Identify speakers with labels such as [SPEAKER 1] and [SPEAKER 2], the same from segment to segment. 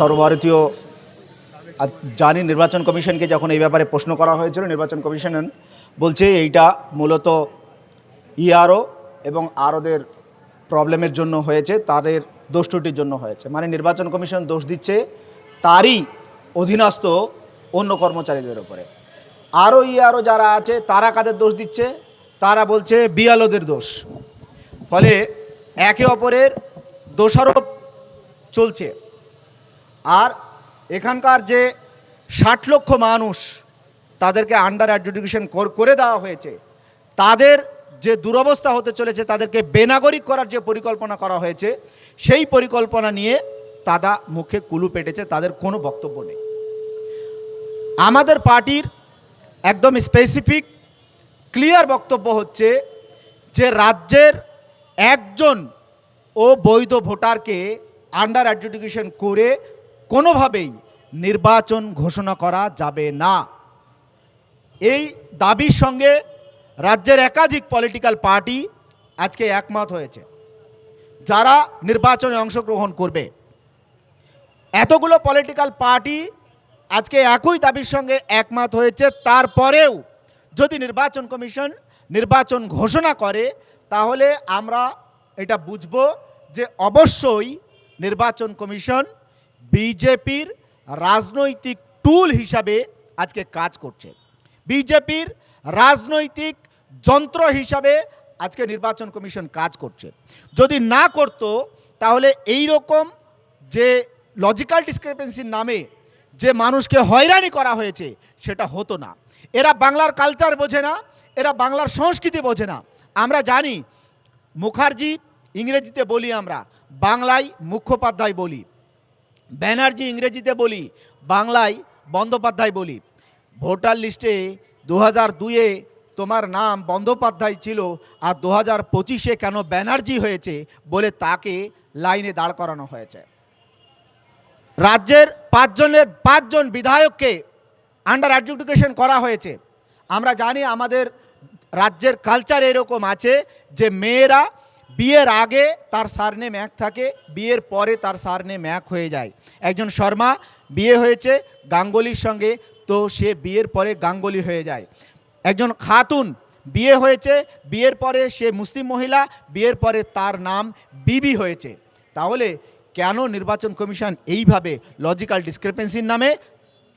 [SPEAKER 1] সর্বভারতীয় জানি নির্বাচন কমিশনকে যখন এই ব্যাপারে প্রশ্ন করা হয়েছিল, নির্বাচন কমিশন বলছে এইটা মূলত ইআরও এবং আরওদের প্রবলেমের জন্য হয়েছে, তাদের দোষ ত্রুটির জন্য হয়েছে। মানে নির্বাচন কমিশন দোষ দিচ্ছে তারই অধীনস্থ অন্য কর্মচারীদের উপরে। ইআরও যারা আছে তারা কাদের দোষ দিচ্ছে? তারা বলছে বিএলওদের দোষ। ফলে একে অপরের দোষারোপ চলছে। আর এখানকার যে 60 লক্ষ মানুষ তাদেরকে আন্ডার অ্যাডজুডিকেশন করে দেওয়া হয়েছে, তাদের যে দুরবস্থা হতে চলেছে, তাদেরকে বেনাগরিক করার যে পরিকল্পনা করা হয়েছে, সেই পরিকল্পনা নিয়ে তারা মুখে কুলু পেটেছে, তাদের কোনো বক্তব্য নেই। আমাদের পার্টির একদম স্পেসিফিক ক্লিয়ার বক্তব্য হচ্ছে যে রাজ্যের একজন ও বৈধ ভোটারকে আন্ডার অ্যাডজুডিকেশন করে কোনোভাবেই নির্বাচন ঘোষণা করা যাবে না। এই দাবির সঙ্গে রাজ্যের একাধিক পলিটিক্যাল পার্টি আজকে একমত হয়েছে, যারা নির্বাচনে অংশগ্রহণ করবে। এতগুলো পলিটিক্যাল পার্টি আজকে একই দাবির সঙ্গে একমত হয়েছে। তারপরেও যদি নির্বাচন কমিশন নির্বাচন ঘোষণা করে, তাহলে আমরা এটা বুঝব যে অবশ্যই নির্বাচন কমিশন বিজেপির রাজনৈতিক টুল হিসাবে আজকে কাজ করছে, বিজেপির রাজনৈতিক যন্ত্র হিসাবে আজকে নির্বাচন কমিশন কাজ করছে। যদি না করত, তাহলে এই রকম যে লজিক্যাল ডিসক্রিপেন্সির নামে যে মানুষকে হয়রানি করা হয়েছে, সেটা হতো না। এরা বাংলার কালচার বোঝে না, এরা বাংলার সংস্কৃতি বোঝে না। আমরা জানি মুখার্জি ইংরেজিতে বলি, আমরা বাংলায় মুখোপাধ্যায় বলি, ব্যানার্জি ইংরেজিতে বলি, বাংলায় বন্দ্যোপাধ্যায় বলি। ভোটার লিস্টে 2002-এ তোমার নাম বন্দ্যোপাধ্যায় ছিল, আর 2025-এ কেন ব্যানার্জি হয়েছে বলে তাকে লাইনে দাঁড় করানো হয়েছে। রাজ্যের 5 জন বিধায়ককে আন্ডার অ্যাডজুডিকেশন করা হয়েছে। আমরা জানি আমাদের রাজ্যের কালচার এরকম আছে যে মেয়েরা বিয়ের আগে তার সারনেম এক থাকে, বিয়ের পরে তার সারনেম এক হয়ে যায়। একজন শর্মা বিয়ে হয়েছে গাঙ্গুলির সঙ্গে, তো সে বিয়ের পরে গাঙ্গুলি হয়ে যায়। একজন খাতুন বিয়ে হয়েছে, বিয়ের পরে সে মুসলিম মহিলা, বিয়ের পরে তার নাম বিবি হয়েছে। তাহলে কেন নির্বাচন কমিশন এইভাবে লজিক্যাল ডিসক্রিপেন্সির নামে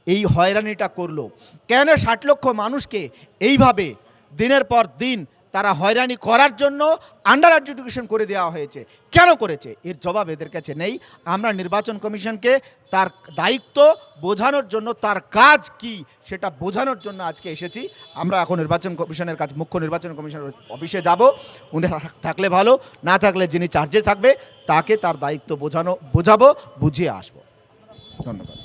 [SPEAKER 1] এই হয়রানিটা করলো? কেন 60 লক্ষ মানুষকে এইভাবে দিনের পর দিন তারা হয়রানি করার জন্য আন্ডার অ্যাডজুডিকেশন করে দেওয়া হয়েছে? কেন করেছে? এর জবাব এদের কাছে নেই। আমরা নির্বাচন কমিশনকে তার দায়িত্ব বোঝানোর জন্য, তার কাজ কি সেটা বোঝানোর জন্য আজকে এসেছি। আমরা এখন নির্বাচন কমিশনের কাছে, মুখ্য নির্বাচন কমিশনের অফিসে যাব। উনি থাকলে ভালো, না থাকলে যিনি চার্জে থাকবে তাকে তার দায়িত্ব বোঝাবো, বুঝিয়ে আসবো। ধন্যবাদ।